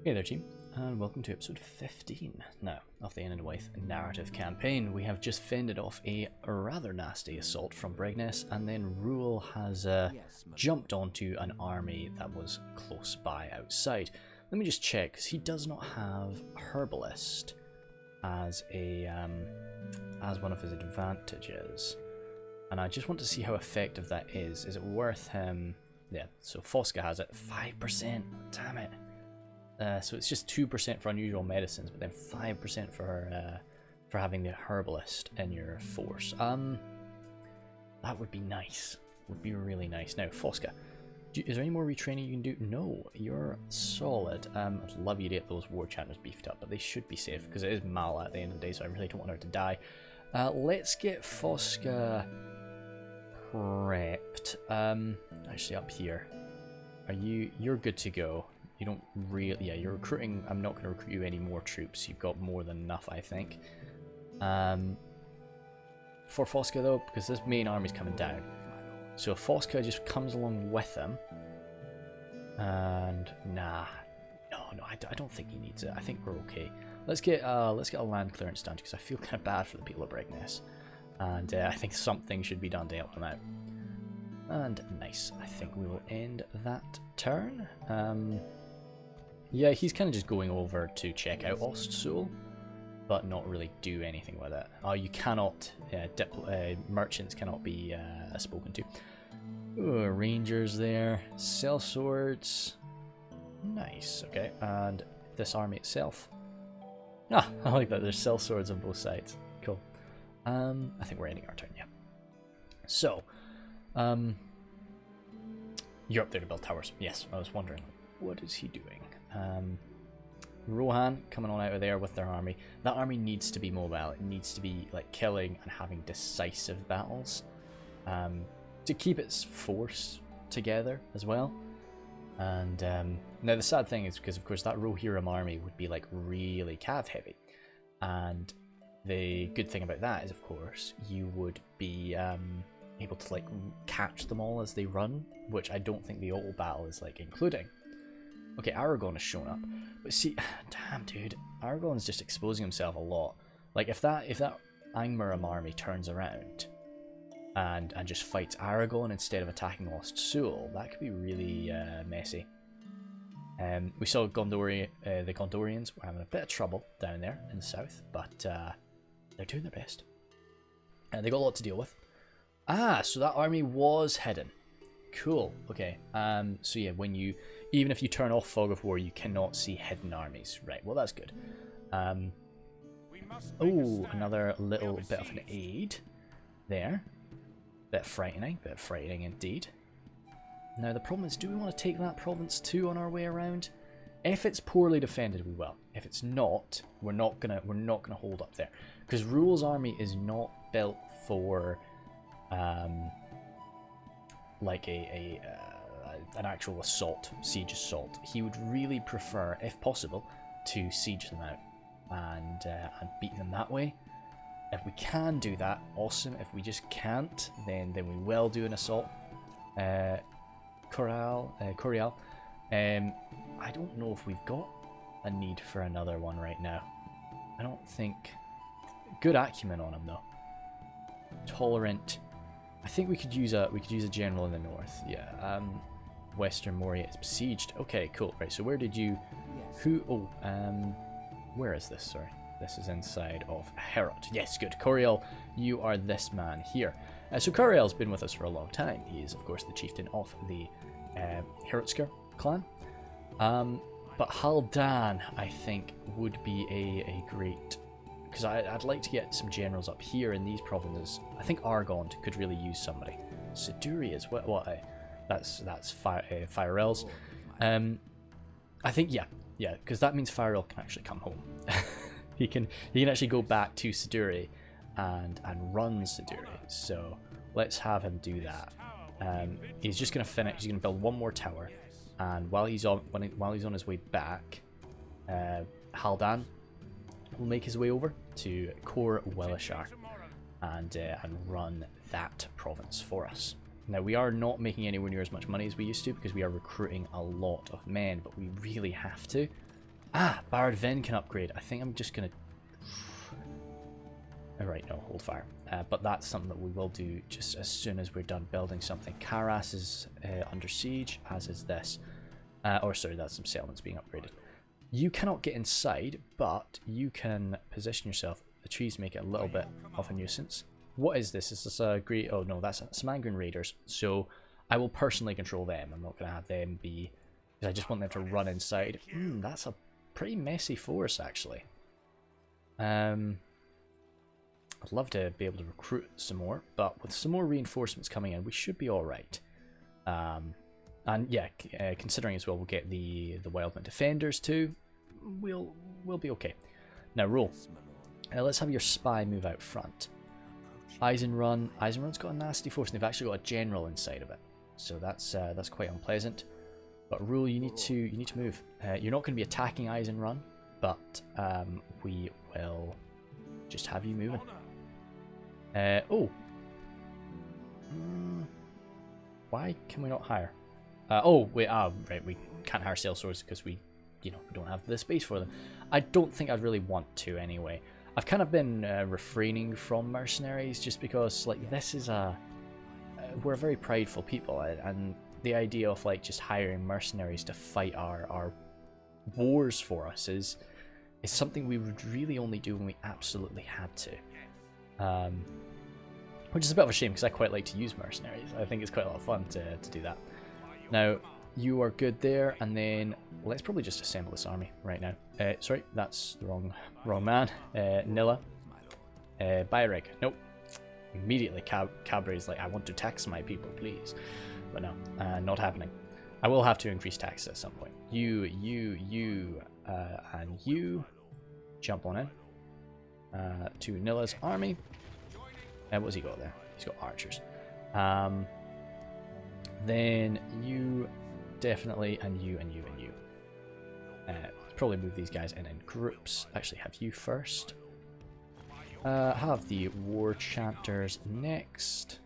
Hey there team, and welcome to episode 15 now of the Enedwaith narrative campaign. We have just fended off a rather nasty assault from Bregnes, and then Rule has jumped onto an army that was close by outside. Let me just check, because he does not have Herbalist as a as one of his advantages. And I just want to see how effective that is. Is it worth him? Yeah, so Fosca has it. 5%, damn it. So it's just 2% for unusual medicines, but then 5% for having the herbalist in your force. That would be nice. Would be really nice. Now, Fosca, is there any more retraining you can do? No, you're solid. I'd love you to get those war chanters beefed up, but they should be safe because it is Mala at the end of the day, so I really don't want her to die. Let's get Fosca prepped. Actually, up here, you're good to go. You don't really, yeah, you're recruiting. I'm not going to recruit you any more troops. You've got more than enough, I think. For Fosca though, because this main army's coming down, so if Fosca just comes along with him, and no, I don't think he needs it. I think we're okay. Let's get a land clearance done because I feel kind of bad for the people of Bregnes, and I think something should be done to help them out. And nice. I think we will end that turn. Yeah, he's kind of just going over to check out Ostsul, but not really do anything with it. Oh, you cannot, merchants cannot be spoken to. Ooh, rangers there, sell swords. Nice, okay, and this army itself. Ah, I like that, there's sell swords on both sides. Cool. I think we're ending our turn, yeah. So, you're up there to build towers. Yes, I was wondering, what is he doing? Rohan coming on out of there with their army. That army needs to be mobile. It needs to be like killing and having decisive battles to keep its force together as well. And now the sad thing is because of course that Rohirrim army would be like really cav heavy, and the good thing about that is of course you would be able to like catch them all as they run, which I don't think the auto battle is like including. Okay, Aragorn has shown up, but see, damn dude, Aragorn's just exposing himself a lot. Like if that Angmarim army turns around and just fights Aragorn instead of attacking Ostsul, that could be really messy. We saw the Gondorians were having a bit of trouble down there in the south, but they're doing their best. They got a lot to deal with. Ah, so that army was hidden. Cool. Okay. So yeah, even if you turn off Fog of War, you cannot see hidden armies. Right. Well, that's good. Oh, another little bit of an aid there. Bit frightening indeed. Now the problem is, do we want to take that province too on our way around? If it's poorly defended, we will. If it's not, we're not gonna hold up there because Rule's army is not built for like an actual siege assault. He would really prefer, if possible, to siege them out and beat them that way. If we can do that, awesome. If we just can't, then we will do an assault. Corial. I don't know if we've got a need for another one right now. I don't think. Good acumen on him though. Tolerant. I think we could use a general in the north. Yeah. Western Moria is besieged. Okay, cool. Right. So where did you? Where is this? Sorry, this is inside of Herod. Yes, good. Coriel, you are this man here. So Coriel's been with us for a long time. He is, of course, the chieftain of the Herotsker clan. But Haldan, I think, would be a great. Because I'd like to get some generals up here in these provinces. I think Argond could really use somebody. Siduri is what? That's Firel's. I think yeah, because that means Firel can actually come home. he can actually go back to Siduri and run Siduri. So let's have him do that. He's just gonna finish. He's gonna build one more tower, and while he's on his way back, Haldan will make his way over to Cor Welishar and run that province for us. Now, we are not making anywhere near as much money as we used to because we are recruiting a lot of men, but we really have to Ah, Barad Ven can upgrade. I think I'm just going to... Alright, no, hold fire. But that's something that we will do just as soon as we're done building something. Karas is under siege, as is this. Or sorry, that's some settlements being upgraded. You cannot get inside, but you can position yourself. The trees make it a little bit of a nuisance. What is this? Is this a great... Oh no, that's some Angren Raiders. So I will personally control them. I'm not going to have them be... Because I just want them to run inside. That's a pretty messy force, actually. I'd love to be able to recruit some more, but with some more reinforcements coming in, we should be alright. And yeah, considering as well we'll get the Wildman Defenders too, we'll be okay. Now roll. Let's have your spy move out front. Eisenrun's got a nasty force, and they've actually got a general inside of it, so that's quite unpleasant. But Rule, you need to move. You're not going to be attacking Eisenrun, but we will just have you moving. Why can we not hire? Right, we can't hire sales swords because we don't have the space for them. I don't think I'd really want to anyway. I've kind of been refraining from mercenaries just because, like, this is we're a very prideful people, and the idea of like just hiring mercenaries to fight our wars for us is something we would really only do when we absolutely had to. Which is a bit of a shame because I quite like to use mercenaries. I think it's quite a lot of fun to do that. Now, you are good there, and then let's probably just assemble this army right now. Sorry, that's the wrong man. Nilla. Byreg. Nope. Immediately Cabaret is like, I want to tax my people, please. But no, not happening. I will have to increase taxes at some point. You, and you jump on in to Nilla's army. What's he got there? He's got archers. Then you definitely, and you. Probably move these guys in groups. Actually, have you first. Have the war chapters next.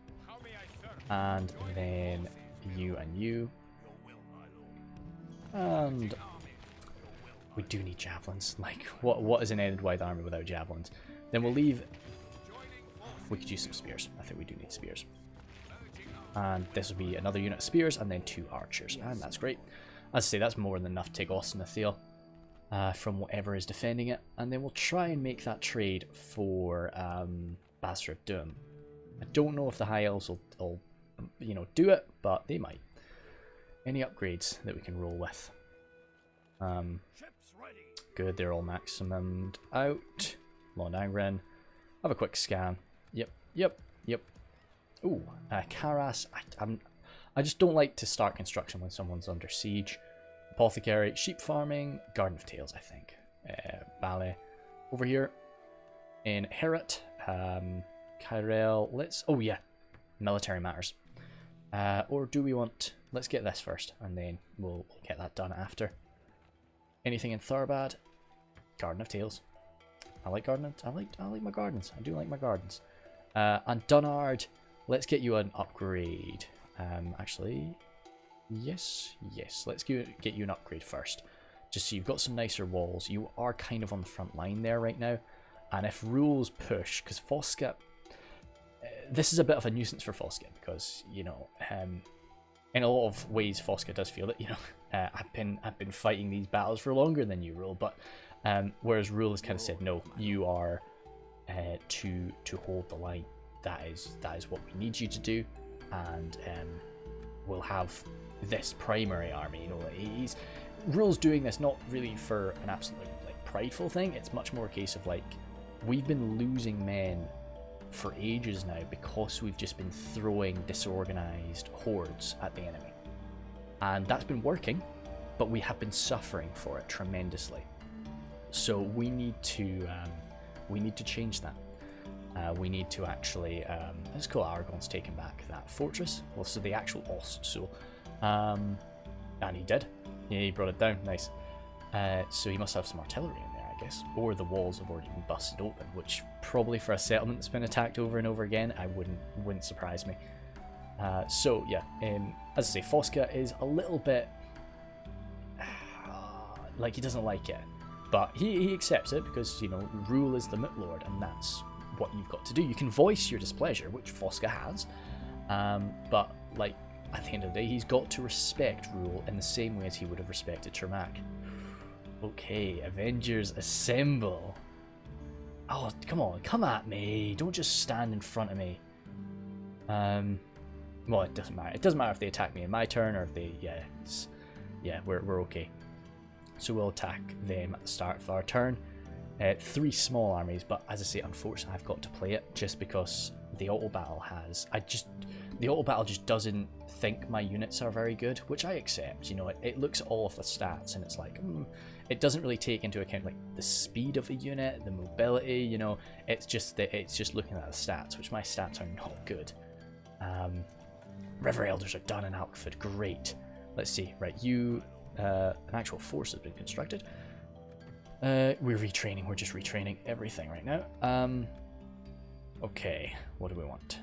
And then you and you. And we do need javelins. Like, what is an Enedwaith army without javelins? Then we'll leave. We could use some spears. I think we do need spears. And this will be another unit of spears and then 2 archers. And that's great. As I say, that's more than enough to take Austin Athel from whatever is defending it. And then we'll try and make that trade for Bastard of Doom. I don't know if the High Elves will do it, but they might. Any upgrades that we can roll with? Good, they're all maximumed out. Lord Angren. Have a quick scan. Yep. Ooh, Karas. I just don't like to start construction when someone's under siege. Apothecary, sheep farming, Garden of Tales, I think. Ballet. Over here in Herat, Kyrell. Oh yeah, military matters. Or do we want? Let's get this first, and then we'll get that done after. Anything in Tharbad? Garden of Tales. I like gardens. I like my gardens. I do like my gardens. And Dunnard, let's get you an upgrade. Actually, yes. Let's get you an upgrade first, just so you've got some nicer walls. You are kind of on the front line there right now, and if rules push, because Foska, this is a bit of a nuisance for Foska because in a lot of ways Foska does feel that I've been fighting these battles for longer than you, Rule, but. Whereas Rule has kind of said, no, you are to hold the line. That is what we need you to do, and we'll have this primary army. Rule's doing this not really for an absolutely prideful thing. It's much more a case of we've been losing men for ages now because we've just been throwing disorganized hordes at the enemy, and that's been working, but we have been suffering for it tremendously. So we need to change that. We need to actually it's cool. Aragon's taken back that fortress. Well, so the actual Ost. So, and he did. Yeah, he brought it down. Nice. So he must have some artillery in there, I guess, or the walls have already been busted open, which probably for a settlement that's been attacked over and over again, I wouldn't surprise me. So yeah, as I say, Foska is a little bit like he doesn't like it. But he accepts it because, you know, rule is the Moot Lord, and that's what you've got to do. You can voice your displeasure, which Fosca has, but, like, at the end of the day, he's got to respect rule in the same way as he would have respected Termac. Okay, Avengers assemble. Oh, come on, come at me. Don't just stand in front of me. Well, it doesn't matter. It doesn't matter if they attack me in my turn or if they, yeah, we're okay. So we'll attack them at the start of our turn. 3 small armies, but as I say, unfortunately, I've got to play it just because the auto battle has. The auto battle just doesn't think my units are very good, which I accept. You know, it looks at all of the stats and it's like, it doesn't really take into account like the speed of the unit, the mobility. You know, it's just looking at the stats, which my stats are not good. River Elders are done in Alkford. Great. Let's see. Right, an actual force has been constructed. We're retraining. We're just retraining everything right now. Okay, what do we want?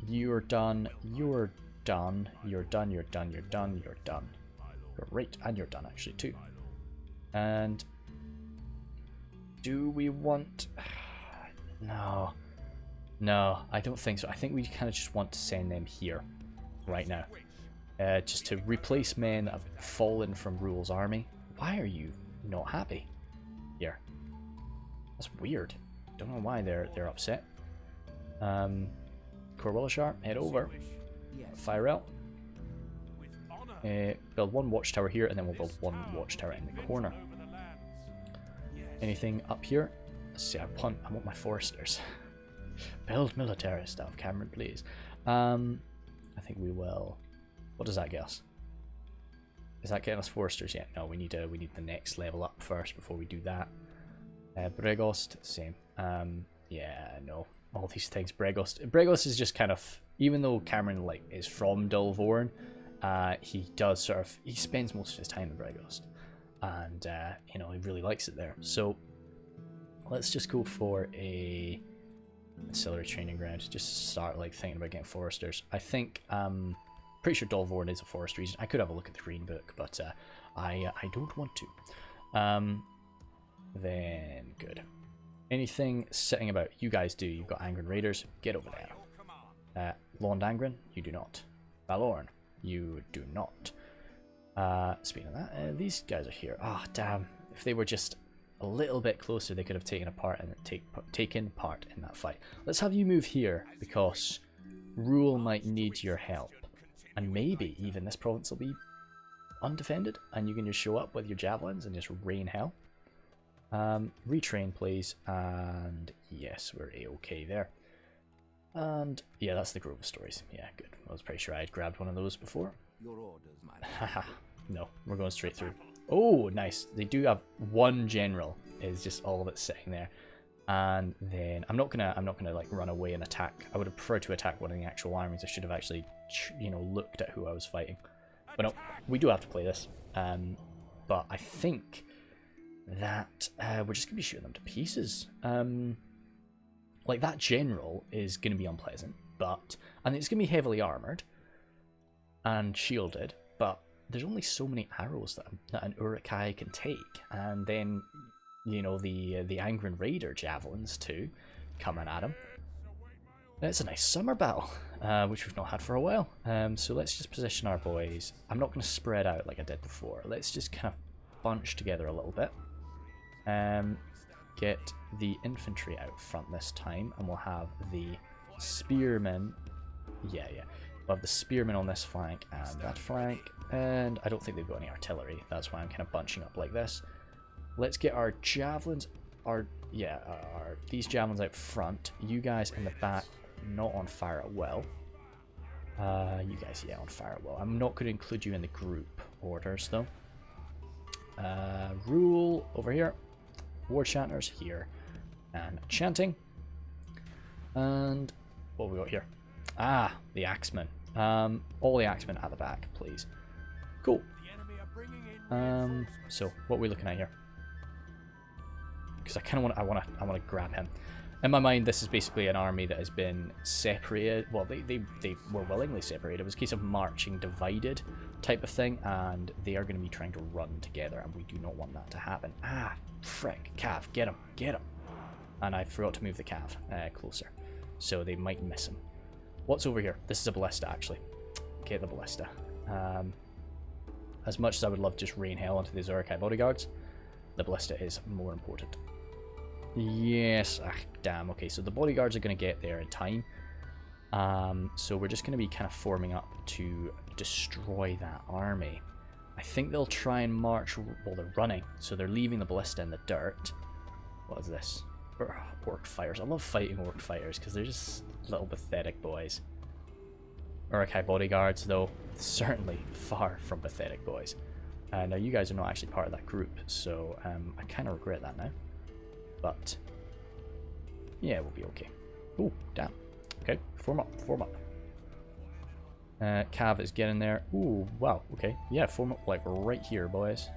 You're done. You're done. You're done. You're done. You're done. You're done. Great, and you're done actually too. And do we want? No, I don't think so. I think we kind of just want to send them here right now, just to replace men that have fallen from Rule's army. Why are you not happy? Here. That's weird. Don't know why they're upset. Corwillishar, head over. Fire out. Build 1 watchtower here, and then we'll build 1 watchtower in the corner. Anything up here? Let's see, I want my foresters. Build military stuff, Cameron, please. I think we will. What does that get us? Is that getting us foresters yet? No, we need the next level up first before we do that. Bregnes, same. Yeah, no, all these things. Bregnes is just kind of, even though Cameron like is from Dulvorn, he spends most of his time in Bregnes, and you know, he really likes it there. So let's just go for a ancillary training ground. Just start like thinking about getting foresters. I think pretty sure Dulvorn is a forest region. I could have a look at the green book, but I don't want to. Then good. Anything sitting about? You guys do. You've got Angren Raiders. Get over there. Lond Angren, you do not. Valorn, you do not. Speaking of that, these guys are here. Ah, oh, damn. If they were just a little bit closer, they could have taken part in that fight. Let's have you move here because Rule might need your help, and maybe even this province will be undefended, and you can just show up with your javelins and just rain hell. Retrain, please, and yes, we're a-okay there. And yeah, that's the Grove of Stories. Yeah, good. I was pretty sure I had grabbed one of those before. Your orders, my Haha. No, we're going straight through. Oh, nice. They do have 1 general. Is just all of it sitting there. And then I'm not gonna like run away and attack. I would have preferred to attack one of the actual armies. I should have actually, you know, looked at who I was fighting. But no, we do have to play this. But I think that we're just gonna be shooting them to pieces. Like that general is gonna be unpleasant, and it's gonna be heavily armored and shielded. But there's only so many arrows that an Uruk-hai can take, and then you know the Angren Raider javelins too coming at him. It's a nice summer battle, which we've not had for a while. So let's just position our boys. I'm not going to spread out like I did before. Let's just kind of bunch together a little bit. Get the infantry out front this time, and we'll have the spearmen. Yeah. We'll have the spearmen on this flank and that flank. And I don't think they've got any artillery. That's why I'm kind of bunching up like this. Let's get our javelins. These javelins out front. You guys in the back, not on fire at will. You guys, yeah, on fire at will. I'm not going to include you in the group orders though. Rule over here. War chanters here. And chanting. And what have we got here? Ah, the axemen. All the axemen at the back, please. Cool. So what are we looking at here? Because I kind of want to grab him. In my mind, this is basically an army that has been separated. Well, they were willingly separated. It was a case of marching divided type of thing, and they are going to be trying to run together, and we do not want that to happen. Ah, frick. Cav, get him, get him. And I forgot to move the Cav closer, so they might miss him. What's over here? This is a ballista, actually. Get the ballista. As much as I would love to just rain hell onto these Uruk-hai bodyguards, the ballista is more important. Yes, ah, damn. Okay, so the bodyguards are going to get there in time. So we're just going to be kind of forming up to destroy that army. I think they'll try and march. Well, they're running, so they're leaving the ballista in the dirt. What is this? Orc fighters. I love fighting orc fighters because they're just little pathetic boys. Uruk-hai bodyguards, though, certainly far from pathetic boys. Now you guys are not actually part of that group, so I kind of regret that now. But yeah, we'll be okay. Oh, damn. Okay, form up, form up. Cav is getting there. Ooh, wow. Okay, yeah, form up like right here, boys.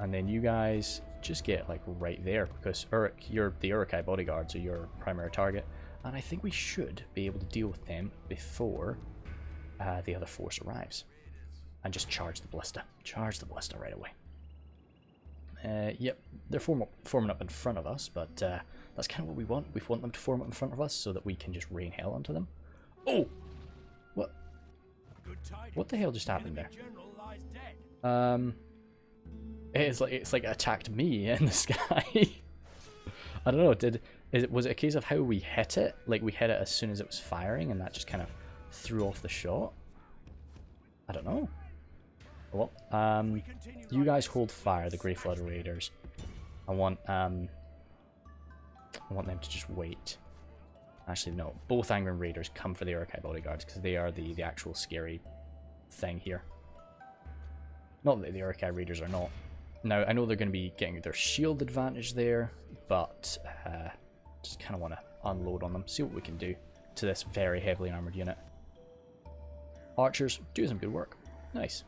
And then you guys just get like right there because the Uruk-hai bodyguards are your primary target, and I think we should be able to deal with them before the other force arrives. And just charge the ballista. Charge the ballista right away. Yep, they're forming up in front of us, but that's kind of what we want. We want them to form up in front of us so that we can just rain hell onto them. Oh! What? What the hell just happened there? It's like it attacked me in the sky. I don't know, was it a case of how we hit it? Like we hit it as soon as it was firing and that just kind of threw off the shot? I don't know. Well, you guys hold fire, the Grey Flood Raiders. I want them to just wait. Actually, no. Both Angren Raiders come for the Uruk-hai bodyguards because they are the actual scary thing here. Not that the Uruk-hai Raiders are not. Now, I know they're going to be getting their shield advantage there, but just kind of want to unload on them, see what we can do to this very heavily armored unit. Archers, do some good work. Nice.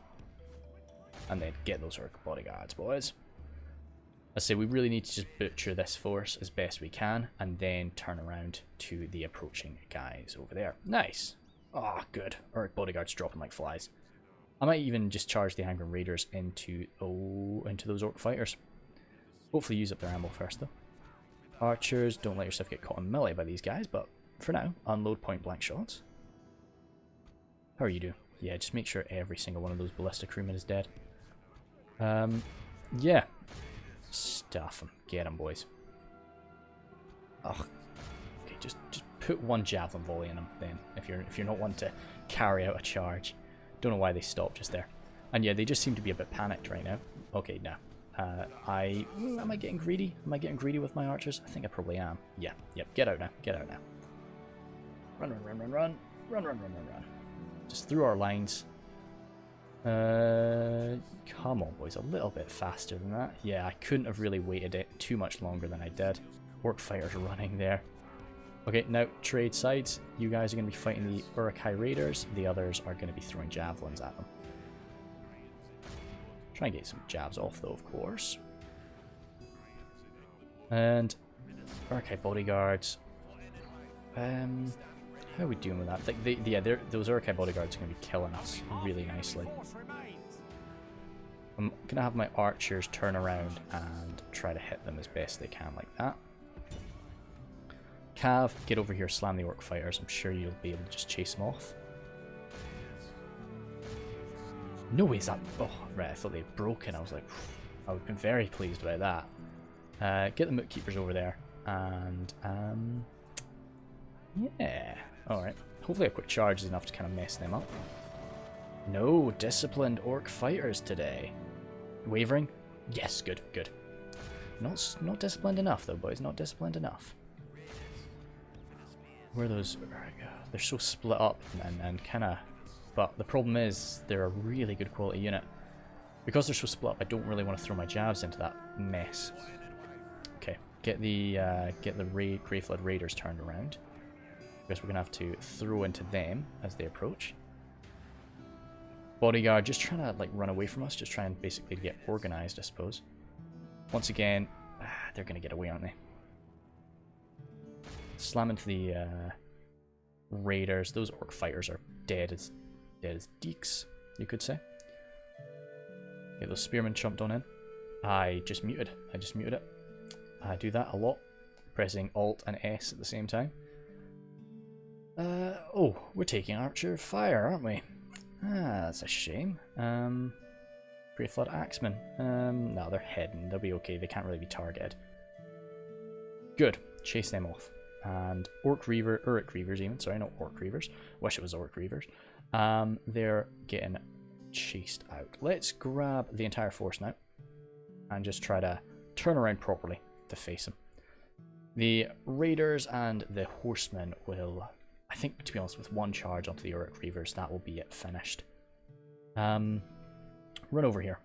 And then get those Uruk bodyguards, boys. I say we really need to just butcher this force as best we can, and then turn around to the approaching guys over there. Nice. Oh, good. Uruk bodyguards dropping like flies. I might even just charge the Angren Raiders into those Orc fighters. Hopefully use up their ammo first, though. Archers, don't let yourself get caught in melee by these guys, but for now, unload point blank shots. How are you doing? Yeah, just make sure every single one of those ballista crewmen is dead. Yeah. Stuff them. Get them, boys. Oh. Okay, just put one javelin volley in them then, if you're not one to carry out a charge. Don't know why they stopped just there. And yeah, they just seem to be a bit panicked right now. Okay, now. Am I getting greedy? Am I getting greedy with my archers? I think I probably am. Yeah, yep, get out now. Get out now. Run, run, run, run, run. Run, run, run, run, run. Just through our lines. Come on, boys, a little bit faster than that. Yeah, I couldn't have really waited it too much longer than I did. Orc fighters running there. Okay, now trade sides. You guys are going to be fighting the Uruk-hai Raiders. The others are going to be throwing javelins at them. Try and get some jabs off, though, of course. And Uruk-hai bodyguards. How are we doing with that? Like those Uruk-hai bodyguards are going to be killing us really nicely. I'm going to have my archers turn around and try to hit them as best they can like that. Cav, get over here, slam the Orc fighters. I'm sure you'll be able to just chase them off. No way is that... Oh, right, I thought they'd broken. I was like, I would have been very pleased about that. Get the Moot Keepers over there. And, yeah. Alright. Hopefully a quick charge is enough to kind of mess them up. No disciplined Orc fighters today. Wavering? Yes, good, good. Not disciplined enough, though, boys. Not disciplined enough. Where are those... They're so split up and kind of... But the problem is, they're a really good quality unit. Because they're so split up, I don't really want to throw my jabs into that mess. Okay, get the Grey Flood Raiders turned around. I guess we're going to have to throw into them as they approach. Bodyguard, just trying to like run away from us, just trying basically to get organized, I suppose. Once again, they're going to get away, aren't they? Slam into the raiders. Those orc fighters are dead as deeks, you could say. Get those spearmen chumped on in. I just muted it. I do that a lot, pressing Alt and S at the same time. Oh, we're taking archer fire, aren't we? That's a shame. Grey Flood Axemen. No, they're hidden. They'll be okay. They can't really be targeted. Good. Chase them off. And Uruk Reavers even. Sorry, not Orc Reavers. Wish it was Orc Reavers. They're getting chased out. Let's grab the entire force now. And just try to turn around properly to face them. The Raiders and the Horsemen will... I think, to be honest, with one charge onto the Uruk Reavers, that will be it finished. Run over here.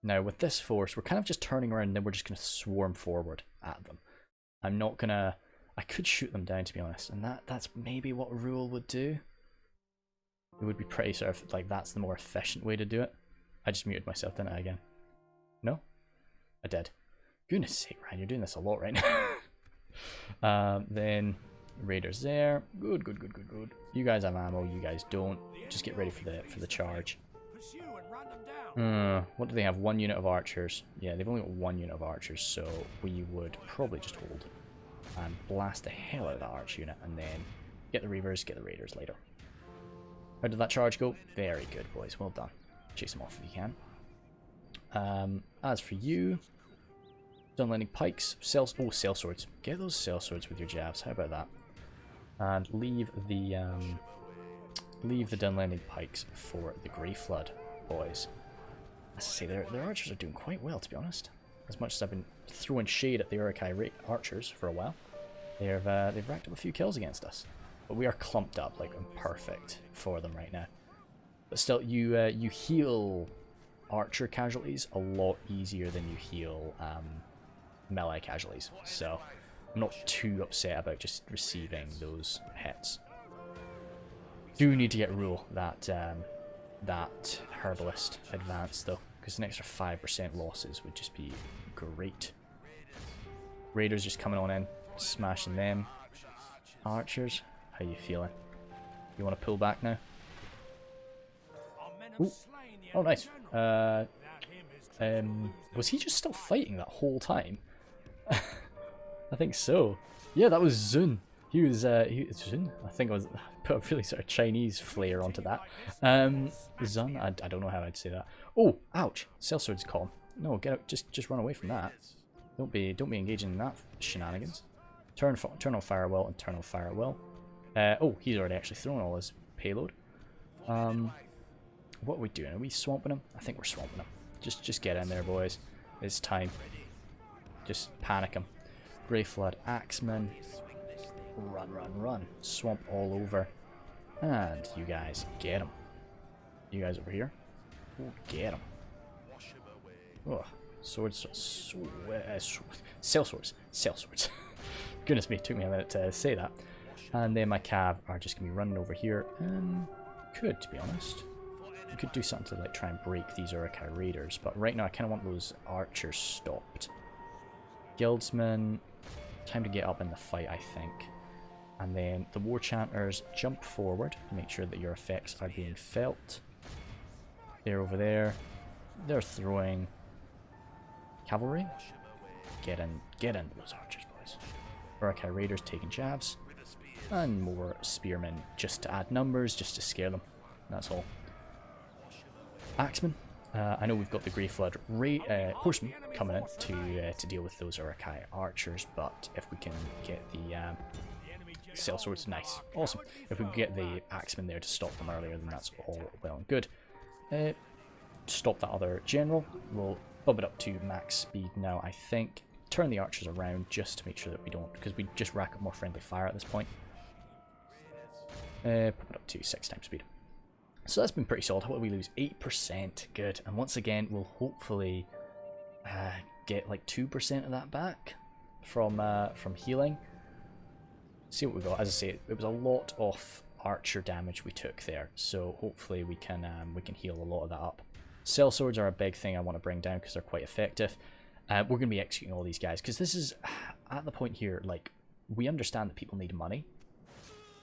Now, with this force, we're kind of just turning around and then we're just going to swarm forward at them. I'm not going to... I could shoot them down, to be honest, and that's maybe what Rule would do. It would be pretty sort of, like, that's the more efficient way to do it. I just muted myself, didn't I, again? No? I did. Goodness sake, Ryan, you're doing this a lot right now. Then... Raiders there. Good. You guys have ammo, you guys don't. Just get ready for the charge. What do they have? 1 unit of archers. Yeah, they've only got 1 unit of archers, so we would probably just hold and blast the hell out of that arch unit and then get the Reavers, get the Raiders later. How did that charge go? Very good, boys. Well done. Chase them off if you can. As for you, Dunlending pikes, cell swords. Get those cell swords with your jabs. How about that? And leave the Dunlending pikes for the Grey Flood boys. As I say, their archers are doing quite well, to be honest. As much as I've been throwing shade at the Uruk-hai archers for a while, they've racked up a few kills against us. But we are clumped up, like, perfect for them right now. But still, you heal archer casualties a lot easier than you heal melee casualties, so I'm not too upset about just receiving those hits. Do need to get Rule that Herbalist advance though, because an extra 5% losses would just be great. Raiders just coming on in, smashing them. Archers, how you feeling? You want to pull back now? Ooh. Oh, nice. Was he just still fighting that whole time? I think so. Yeah, that was Zun. He was Zun. I think I was put a really sort of Chinese flair onto that. Zun. I don't know how I'd say that. Oh, ouch! Sellsword's calm. No, get out. Just run away from that. Don't be engaging in that shenanigans. Turn on fire well and turn on fire well. Oh, he's already actually thrown all his payload. What are we doing? Are we swamping him? I think we're swamping him. Just get in there, boys. It's time. Just panic him. Grey Flood Axemen. Run. Swamp all over. And you guys, get him. You guys over here. Oh, get him. Oh, swords. Cell swords. Goodness me, it took me a minute to say that. And then my cav are just going to be running over here. Could, to be honest. We could do something to like try and break these Uruk-hai raiders, but right now I kind of want those archers stopped. Guildsmen, time to get up in the fight, I think. And then the war chanters jump forward, make sure that your effects are being felt. They're over there. They're throwing cavalry. Get in those archers, boys. Uruk-hai raiders taking jabs, and more spearmen just to add numbers, just to scare them. That's all. Axemen. I know we've got the Grey Flood Horsemen coming in to deal with those Uruk-hai archers, but if we can get the cell swords, nice, awesome. If we can get the Axemen there to stop them earlier, then that's all well and good. Stop that other general. We'll bump it up to max speed now, I think. Turn the archers around just to make sure that we don't, because we just rack up more friendly fire at this point. Pump it up to 6 times speed. So that's been pretty solid. What did we lose? 8%. Good. And once again, we'll hopefully get like 2% of that back from healing. See what we got. As I say, it was a lot of archer damage we took there, so hopefully we can heal a lot of that up. Cell swords are a big thing I want to bring down because they're quite effective. We're going to be executing all these guys because this is at the point here, like we understand that people need money,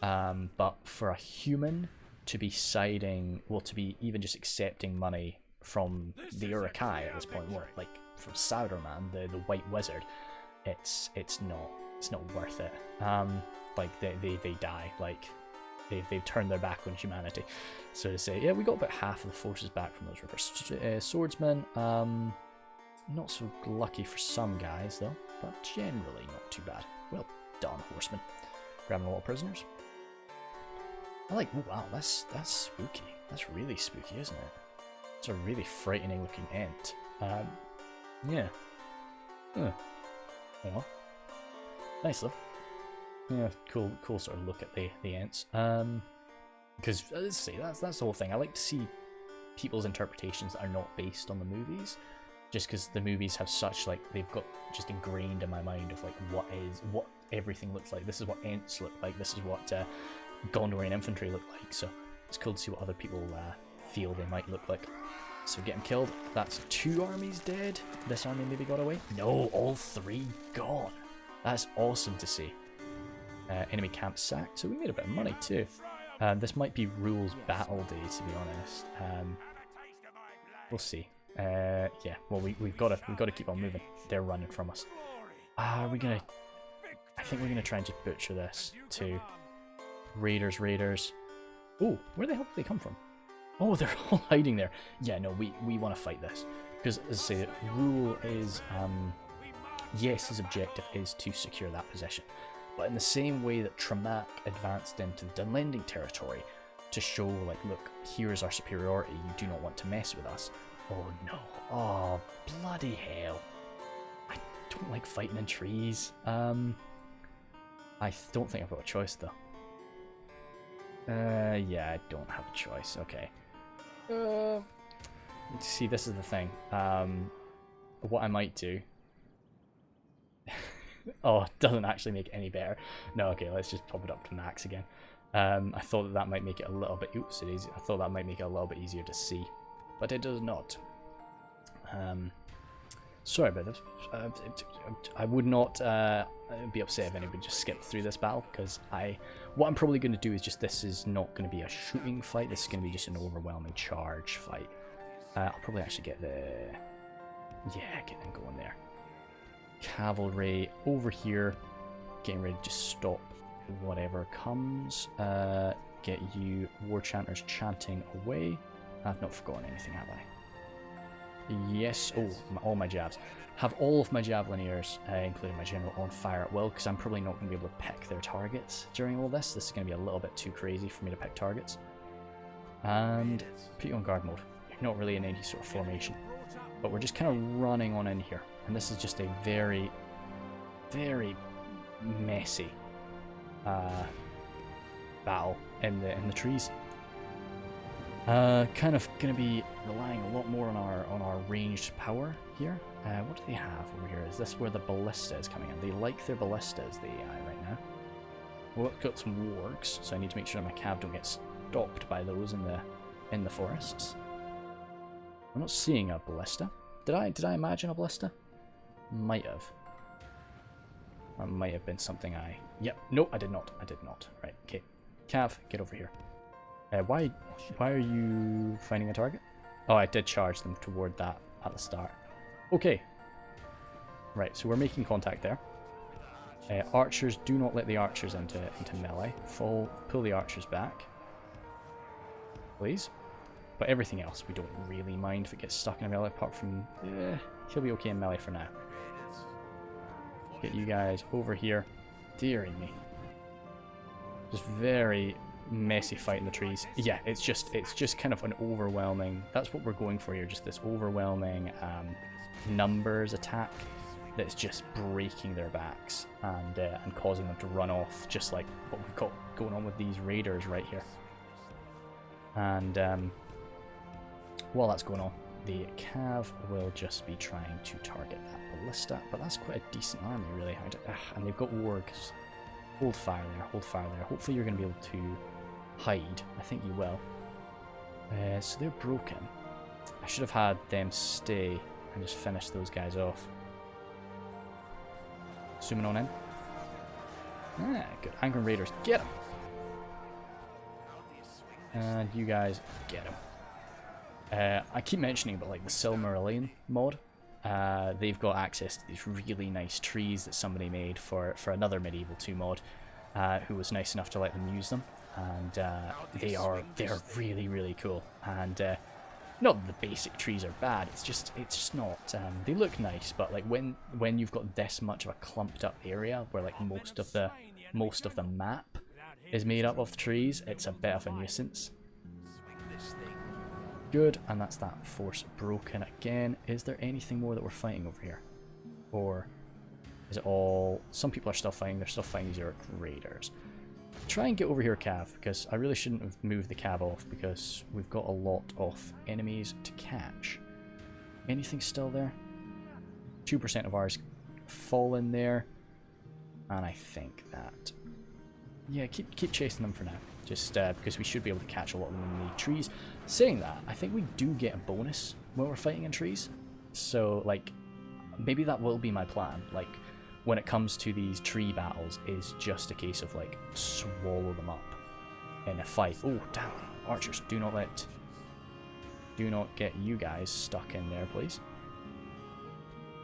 but for a human to be siding, well, to be even just accepting money from the Urukai at this point, or like from Sauderman, the White Wizard, it's not worth it. Like they die, like they've turned their back on humanity, so to say. Yeah, we got about half of the forces back from those reverse swordsmen. Not so lucky for some guys though, but generally not too bad. Well done, horsemen. Grabbing a lot of prisoners. I like, oh wow, that's spooky. That's really spooky, isn't it? It's a really frightening looking ant. Yeah. Oh. Nice though. Yeah, cool sort of look at the ants. Because let's see, that's the whole thing. I like to see people's interpretations that are not based on the movies, just because the movies have such, like, they've got just ingrained in my mind of like what everything looks like. This is what ants look like. This is what Gondorian infantry look like. So it's cool to see what other people feel they might look like. So get him killed. That's 2 armies dead. This army maybe got away. No, all 3 gone. That's awesome to see. Enemy camp sacked, so we made a bit of money too. This might be Rule's battle day, to be honest. We'll see. Yeah, well we've got to keep on moving. They're running from us. Are we gonna? I think we're gonna try and just butcher this too. Raiders. Oh, where the hell did they come from? Oh, they're all hiding there. Yeah, no, we want to fight this because, as I say, Rule is yes, his objective is to secure that position. But in the same way that Tremac advanced into the Dunlending territory to show, like, look, here's our superiority, you do not want to mess with us. Oh no, oh bloody hell. I don't like fighting in trees. I don't think I've got a choice though. Yeah, I don't have a choice, okay. See, this is the thing. What I might do... Oh, it doesn't actually make it any better. No, okay, let's just pop it up to max again. I thought that might make it a little bit... Oops, it is. I thought that might make it a little bit easier to see. But it does not. Sorry about this. I would not be upset if anybody just skipped through this battle, because what I'm probably going to do is just, this is not going to be a shooting fight, this is going to be just an overwhelming charge fight. I'll probably actually get them going there. Cavalry over here, getting ready to just stop whatever comes. Get you war chanters chanting away. I've not forgotten anything, have I? Yes. Oh, all my jabs. Have all of my javelineers, including my general, on fire at will, because I'm probably not going to be able to pick their targets during all this. This is going to be a little bit too crazy for me to pick targets. And put you on guard mode. You're not really in any sort of formation, but we're just kind of running on in here. And this is just a very, very messy battle in the trees. Kind of going to be relying a lot more on our ranged power here. What do they have over here? Is this where the ballista is coming in? They like their ballistas, the AI, right now. Well, I've got some wargs, so I need to make sure my cav don't get stopped by those in the forests. I'm not seeing a ballista. Did I imagine a ballista? Might have. That might have been something I... Yep. No, I did not. Right. Okay. Cav, get over here. Why are you finding a target? Oh, I did charge them toward that at the start. Okay. Right, so we're making contact there. Archers, do not let the archers into melee. Pull the archers back. Please. But everything else, we don't really mind if it gets stuck in a melee, apart from... he'll be okay in melee for now. Get you guys over here. Dearie me. Just very messy fight in the trees. Yeah, it's just kind of an overwhelming... That's what we're going for here, just this overwhelming numbers attack that's just breaking their backs and causing them to run off, just like what we've got going on with these raiders right here. And while that's going on, the cav will just be trying to target that ballista, but that's quite a decent army, really. And they've got wargs. Hold fire there, hold fire there. Hopefully you're going to be able to hide. I think you will. So they're broken. I should have had them stay and just finish those guys off. Zooming on in. Ah, good. Angry Raiders, get him! And you guys, get him. I keep mentioning about like the Silmarillion mod. They've got access to these really nice trees that somebody made for another Medieval 2 mod, who was nice enough to let them use them. And they are really, really cool. And not that the basic trees are bad, it's just not, they look nice, but like when you've got this much of a clumped up area where like most of the map is made up of trees, it's a bit of a nuisance. Good, and that's that force broken again. Is there anything more that we're fighting over here? Or is it all... Some people are still fighting, they're still fighting these Uruk Raiders. Try and get over here, Cav, because I really shouldn't have moved the Cav off, because we've got a lot of enemies to catch. Anything still there? 2% of ours fall in there. And I think that... Yeah, keep chasing them for now. Just because we should be able to catch a lot of them in the trees. Saying that, I think we do get a bonus when we're fighting in trees. So, like, maybe that will be my plan. Like, when it comes to these tree battles, is just a case of, like, swallow them up in a fight. Oh, damn. Archers, do not get you guys stuck in there, please.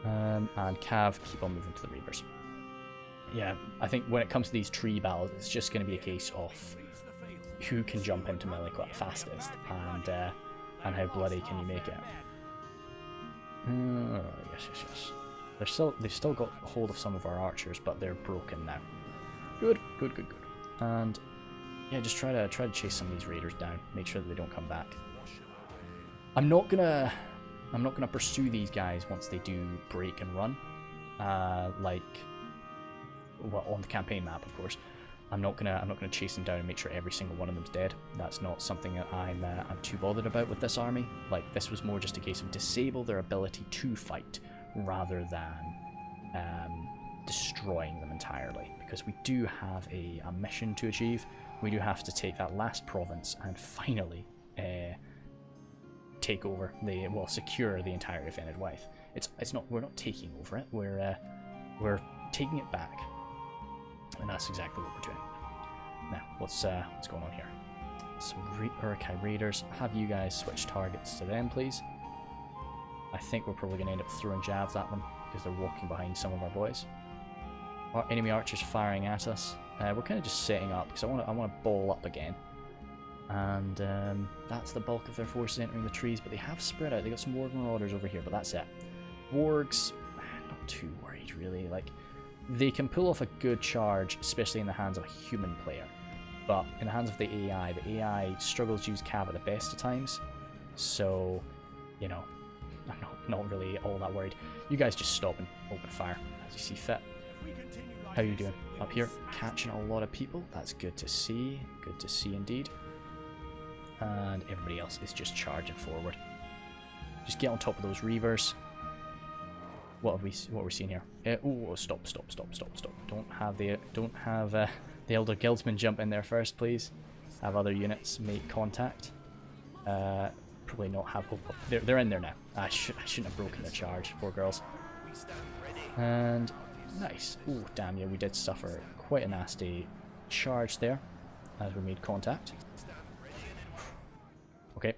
And Cav, keep on moving to the Reavers. Yeah, I think when it comes to these tree battles, it's just going to be a case of who can jump into melee quite fastest, and how bloody can you make it. Yes. They've still got hold of some of our archers, but they're broken now. Good. And yeah, just try to chase some of these raiders down. Make sure that they don't come back. I'm not gonna pursue these guys once they do break and run. Well, on the campaign map, of course. I'm not gonna chase them down and make sure every single one of them's dead. That's not something that I'm too bothered about with this army. Like, this was more just a case of disable their ability to fight rather than destroying them entirely. Because we do have a mission to achieve. We do have to take that last province and finally take over secure the entirety of Enedwaith. We're not taking over it. We're taking it back. And that's exactly what we're doing. Now, what's going on here? Some Uruk Raiders. Have you guys switch targets to them, please? I think we're probably going to end up throwing jabs at them because they're walking behind some of our boys. Our enemy archers firing at us. We're kind of just setting up because I want to ball up again. And that's the bulk of their forces entering the trees, but they have spread out. They got some Warg Marauders over here, but that's it. Wargs, not too worried really. Like, they can pull off a good charge, especially in the hands of a human player. But in the hands of the AI struggles to use Cav at the best of times. So, you know, I'm not really all that worried. You guys just stop and open fire as you see fit. How are you doing? Up here, catching a lot of people. That's good to see. Good to see indeed. And everybody else is just charging forward. Just get on top of those Reavers. What are we seeing here? Oh, stop! Don't have the Elder Guildsman jump in there first, please. Have other units make contact. Probably not have. Oh, they're in there now. I shouldn't have broken the charge, poor girls. And nice. Oh, damn yeah, we did suffer quite a nasty charge there as we made contact. Okay,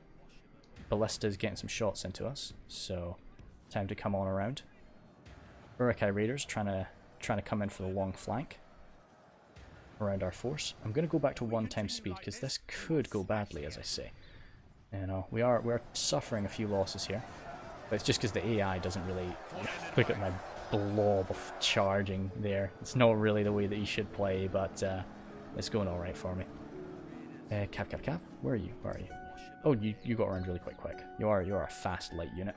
Ballista's getting some shots into us, so time to come on around. Uruk Raiders trying to come in for the long flank around our force. I'm going to go back to 1x speed because this could go badly, as I say. You know, we're suffering a few losses here, but it's just because the AI doesn't really look at my blob of charging there. It's not really the way that you should play, but it's going all right for me. Cav, where are you? Oh, you got around really quick. You are a fast light unit.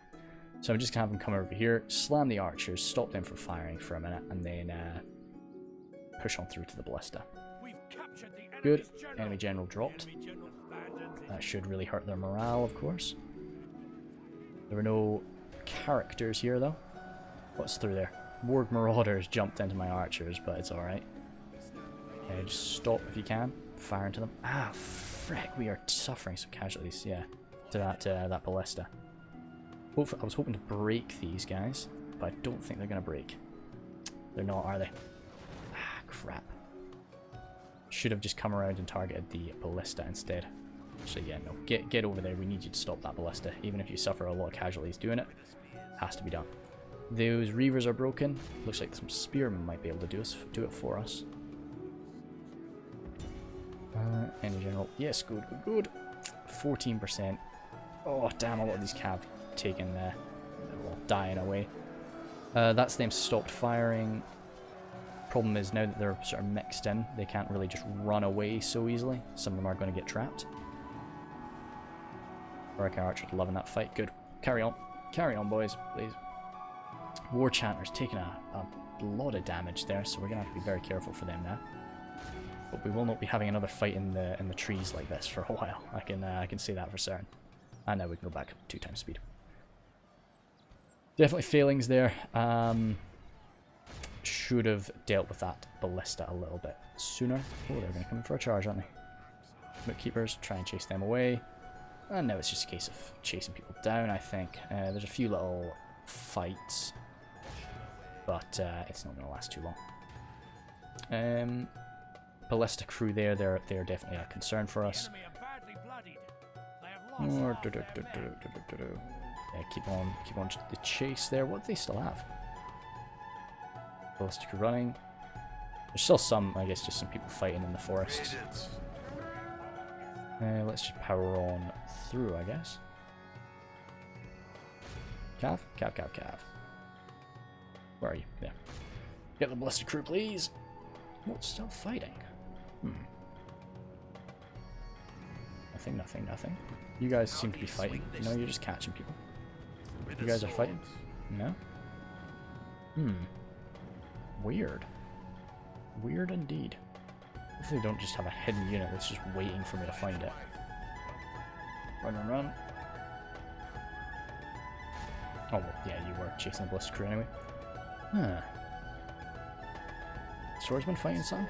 So I'm just going to have them come over here, slam the archers, stop them from firing for a minute, and then push on through to the ballista. Good. Enemy general dropped. That should really hurt their morale, of course. There were no characters here, though. What's through there? Warg Marauders jumped into my archers, but it's alright. Just stop if you can. Fire into them. Ah, frick, we are suffering some casualties, yeah, to that ballista. I was hoping to break these guys, but I don't think they're going to break. They're not, are they? Ah, crap. Should have just come around and targeted the ballista instead. So yeah, no, get over there. We need you to stop that ballista. Even if you suffer a lot of casualties doing it, has to be done. Those reavers are broken. Looks like some spearmen might be able to do it for us. In general, yes, good, good, good. 14%. Oh damn! A lot of these cav taken they're all dying away. That's them stopped firing. Problem is now that they're sort of mixed in, they can't really just run away so easily. Some of them are going to get trapped. Orca Archer's loving that fight. Good. Carry on, boys, please. War Chanter's taking a lot of damage there, so we're gonna have to be very careful for them now. But we will not be having another fight in the trees like this for a while. I can say that for certain. And now we can go back 2 times speed. Definitely failings there. Should have dealt with that ballista a little bit sooner. Oh, they're going to come in for a charge, aren't they? Bookkeepers, try and chase them away. And now it's just a case of chasing people down, I think. There's a few little fights, but it's not going to last too long. Ballista crew there, they're definitely a concern for us. Yeah, keep on the chase there. What do they still have? Ballista crew running. There's still some, I guess, just some people fighting in the forest. Let's just power on through, I guess. Cav? Cav. Where are you? There. Get the ballista crew, please. What's still fighting? Nothing. You guys seem to be fighting. No, you're just catching people. You guys are fighting? No? Weird. Weird indeed. Hopefully they don't just have a hidden unit that's just waiting for me to find it. Run. Oh, well, yeah, you were chasing the ballista crew anyway. Huh. Swordsman fighting some?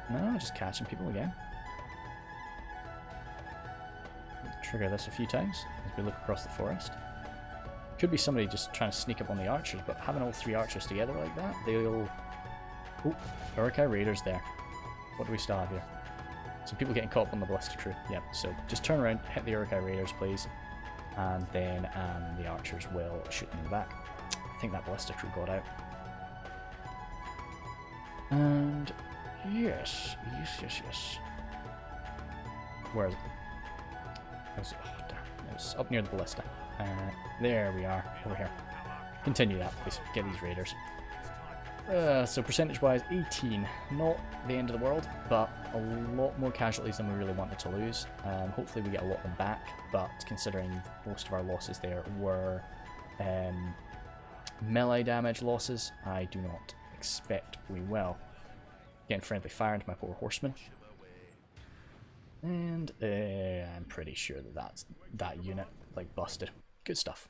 No, just catching people again. Trigger this a few times as we look across the forest. Could be somebody just trying to sneak up on the archers, but having all 3 archers together like that, they'll... Oh, Urukai Raiders there. What do we still have here? Some people getting caught up on the ballista crew. Yep, so just turn around, hit the Urukai Raiders, please. And then the archers will shoot them in the back. I think that ballista crew got out. And... Yes. Where is it? Oh, damn. It was up near the ballista. There we are, over here. Continue that, please. Get these raiders. So percentage-wise, 18. Not the end of the world, but a lot more casualties than we really wanted to lose. Hopefully we get a lot of them back, but considering most of our losses there were melee damage losses, I do not expect we will. Getting friendly fire into my poor horsemen. And I'm pretty sure that that unit, like, busted. Good stuff.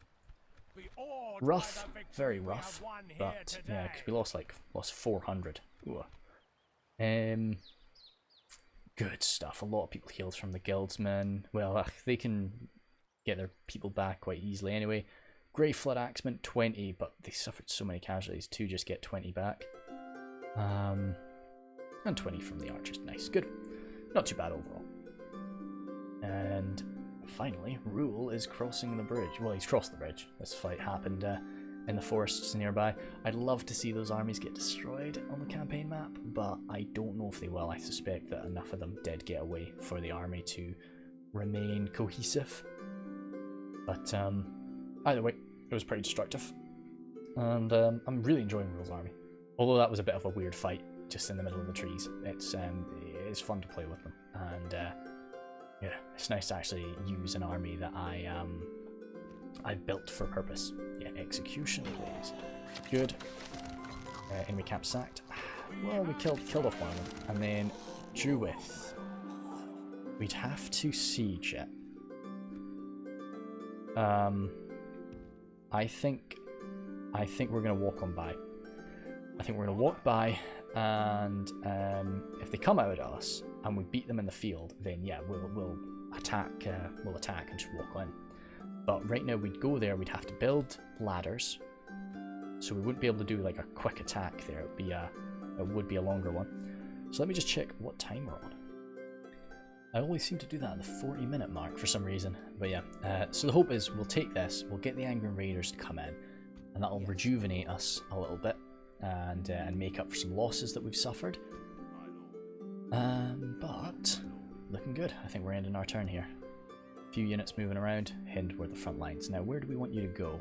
Rough, very rough, but yeah, because we lost 400. Ooh. Good stuff. A lot of people healed from the guildsmen. Well, they can get their people back quite easily anyway. Grey Flood Axemen, 20, but they suffered so many casualties to just get 20 back. And 20 from the archers. Nice, good. Not too bad overall. And finally, Rule is crossing the bridge. Well, he's crossed the bridge. This fight happened in the forests nearby. I'd love to see those armies get destroyed on the campaign map, but I don't know if they will. I suspect that enough of them did get away for the army to remain cohesive. But either way, it was pretty destructive. And I'm really enjoying Rule's army. Although that was a bit of a weird fight, just in the middle of the trees. It's fun to play with them. And yeah, it's nice to actually use an army that I built for purpose. Yeah, execution, please. Good. Enemy camp sacked. Well, we killed off one of them, and then Druith. We'd have to siege it. I think we're gonna walk on by. I think we're gonna walk by, and if they come out at us and we beat them in the field, then yeah, we'll attack. We'll attack and just walk in. But right now, we'd go there. We'd have to build ladders, so we wouldn't be able to do like a quick attack there. It would be a longer one. So let me just check what time we're on. I always seem to do that at the 40-minute mark for some reason. But yeah, so the hope is we'll take this, we'll get the Angry Raiders to come in, and that'll rejuvenate us a little bit and make up for some losses that we've suffered. But looking good. I think we're ending our turn here. A few units moving around, heading toward the front lines. Now, where do we want you to go?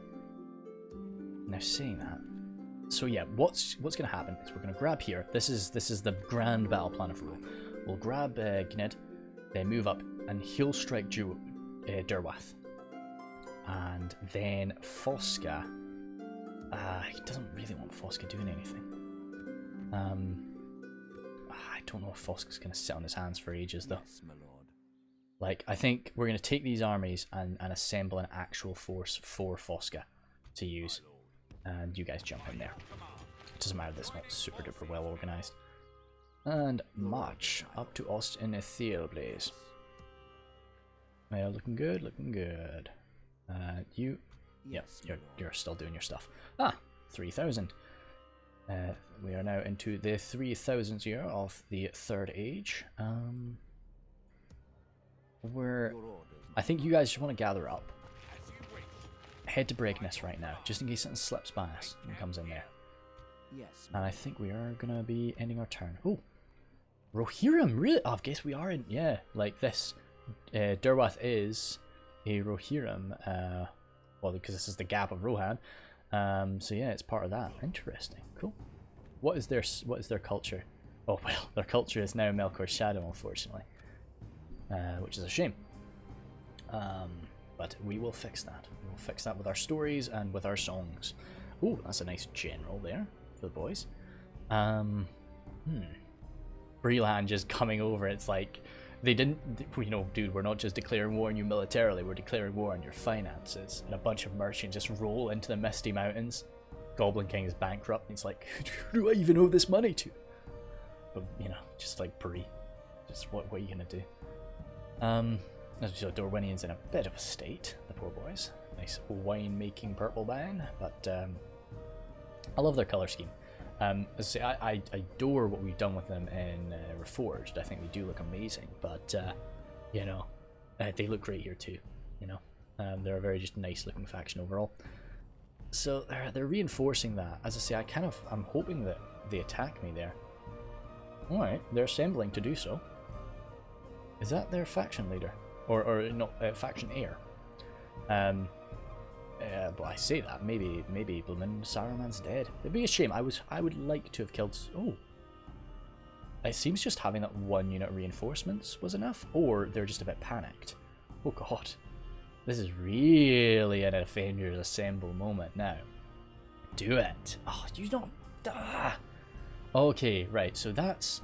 Now, saying that, so yeah, what's going to happen is we're going to grab here. This is the grand battle plan of rule. We'll grab Gynd, then move up, and he'll strike Derwath. And then Fosca. He doesn't really want Fosca doing anything. I don't know if Fosca's going to sit on his hands for ages, though. Yes, my lord. Like, I think we're going to take these armies and assemble an actual force for Fosca to use. And you guys jump in there. Doesn't matter that it's not super duper well organized. And march up to Ost in Ethelblaze. Well, looking good, looking good. You, yep, you're still doing your stuff. 3,000. We are now into the 3,000th year of the Third Age. I think you guys just want to gather up. Head to Bregnes right now, just in case something slips by us and comes in there. Yes. And I think we are gonna be ending our turn. Oh, Rohirrim, really? Oh, I guess we are in. Yeah, like this. Derwath is a Rohirrim. Well, because this is the Gap of Rohan. So yeah, it's part of that. Interesting. Cool. What is their culture? Oh well, their culture is now Melkor's Shadow, unfortunately, which is a shame. But we will fix that. We'll fix that with our stories and with our songs. Oh, that's a nice general there for the boys. Breland just coming over. It's like they didn't, you know, dude, we're not just declaring war on you militarily, we're declaring war on your finances. And a bunch of merchants just roll into the Misty Mountains. Goblin King is bankrupt, and he's like, who do I even owe this money to? But, you know, just like Bree. Just what are you gonna do? So Dorwinian's in a bit of a state, the poor boys. Nice wine-making purple band, but I love their color scheme. As I say, I adore what we've done with them in Reforged. I think they do look amazing, but you know, they look great here too. You know, they're a very just nice-looking faction overall. So they're reinforcing that. As I say, I'm hoping that they attack me there. All right, they're assembling to do so. Is that their faction leader? Or not, faction heir. But I say that, maybe Bloomin' Saruman's dead. It'd be a shame. I would like to have killed... Oh. It seems just having that one unit of reinforcements was enough, or they're just a bit panicked. Oh god. This is really an Avengers Assemble moment now. Do it. Oh, you don't... Ah. Okay, right, so that's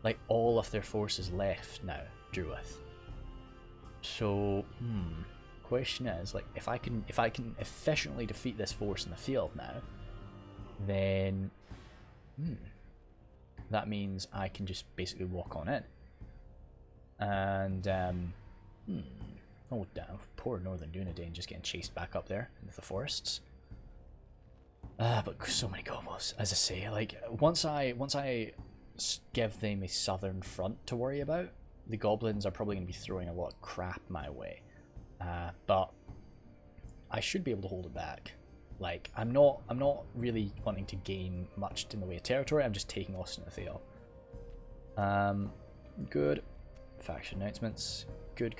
like all of their forces left now, Druith. So, question is, like, if I can efficiently defeat this force in the field now, then that means I can just basically walk on in. And oh damn, poor Northern Dunedain just getting chased back up there into the forests. But so many gobos, as I say, like once I give them a southern front to worry about, the goblins are probably going to be throwing a lot of crap my way. But I should be able to hold it back. Like, I'm not really wanting to gain much in the way of territory. I'm just taking Austin Athel. Good. Faction announcements. Good.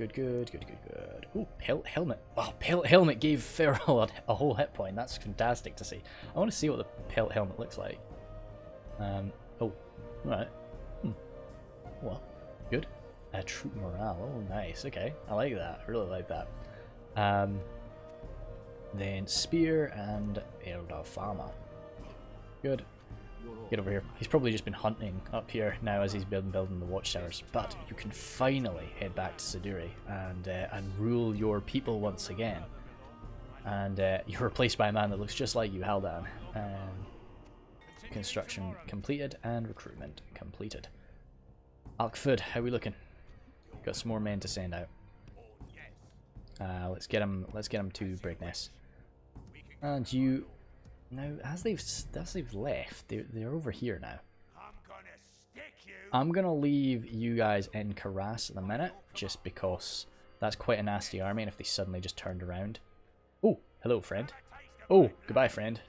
Oh, helmet. Oh, pelt helmet gave Feral a whole hit point. That's fantastic to see. I want to see what the pelt helmet looks like. Oh, right. Well, good. Troop morale. Oh, nice. Okay, I like that. I really like that. Then spear and Eldar Farmer. Good. Get over here. He's probably just been hunting up here now as he's building the watchtowers. But you can finally head back to Siduri and rule your people once again. And you're replaced by a man that looks just like you, Haldan. Construction completed and recruitment completed. Alkford, how are we looking? Got some more men to send out. Let's get them to Bregnes. And you now, as they've left, they're over here now. I'm going to leave you guys in Karas at the minute, just because that's quite a nasty army, and if they suddenly just turned around... Oh, hello, friend. Oh, goodbye, friend.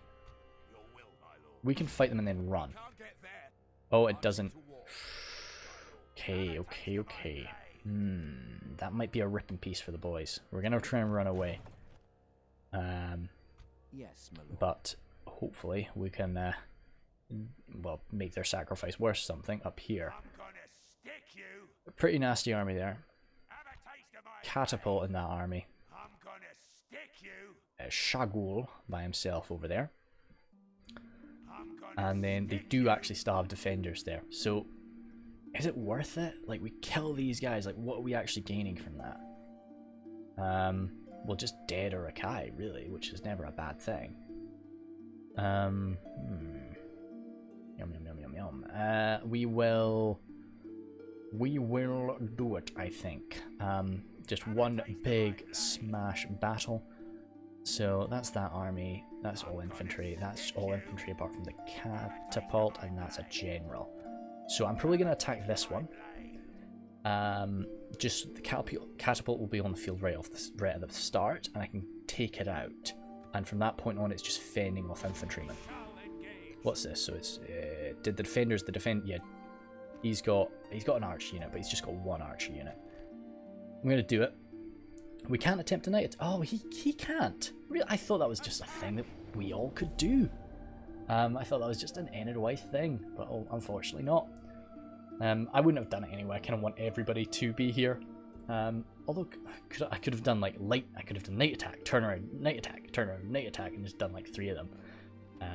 We can fight them and then run. Oh, it doesn't... Okay. That might be a ripping piece for the boys. We're going to try and run away. But hopefully we can... well, make their sacrifice worth something up here. Pretty nasty army there. Catapult in that army. Shagul by himself over there. And then they do actually still have defenders there. So, is it worth it? Like, we kill these guys, like, what are we actually gaining from that? Well, just dead or a Kai, really, which is never a bad thing. Yum, yum, yum, yum, yum. We will do it, I think. Just one big smash battle. So that's that army. That's all infantry. That's all infantry apart from the catapult, and that's a general. So I'm probably going to attack this one. Just the catapult will be on the field right at the start, and I can take it out. And from that point on, it's just fending off infantrymen. What's this? So it's did the defenders yeah, he's got an arch unit, but he's just got one archer unit. I'm gonna do it. We can't attempt to night it. Oh, he can't. Really, I thought that was just a thing that we all could do. I thought that was just an Enedwaith thing, but unfortunately not. I wouldn't have done it anyway. I kind of want everybody to be here. Although I could have done like I could have done night attack, turn around, night attack, turn around, night attack, and just done like 3 of them.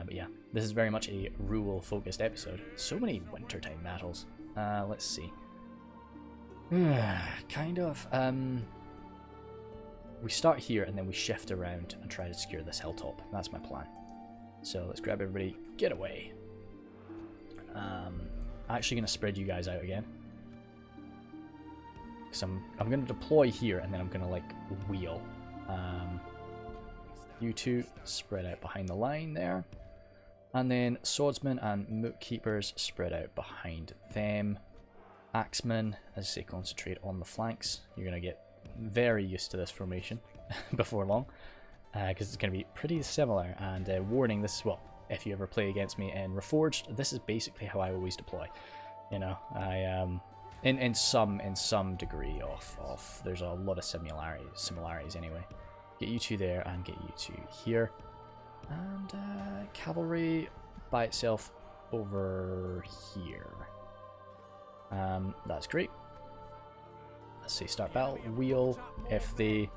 But yeah, this is very much a rule-focused episode. So many wintertime battles. Let's see. Kind of. We start here and then we shift around and try to secure this hilltop. That's my plan. So let's grab everybody, get away. I'm actually going to spread you guys out again. Because I'm going to deploy here and then I'm going to like wheel. You two spread out behind the line there. And then swordsmen and moot keepers spread out behind them. Axemen, as I say, concentrate on the flanks. You're going to get very used to this formation before long, because it's going to be pretty similar. And warning, this is what, if you ever play against me in Reforged, this is basically how I always deploy. You know, I in some degree of there's a lot of similarities anyway. Get you two there and get you two here, and cavalry by itself over here. That's great. Let's say start battle, wheel. If they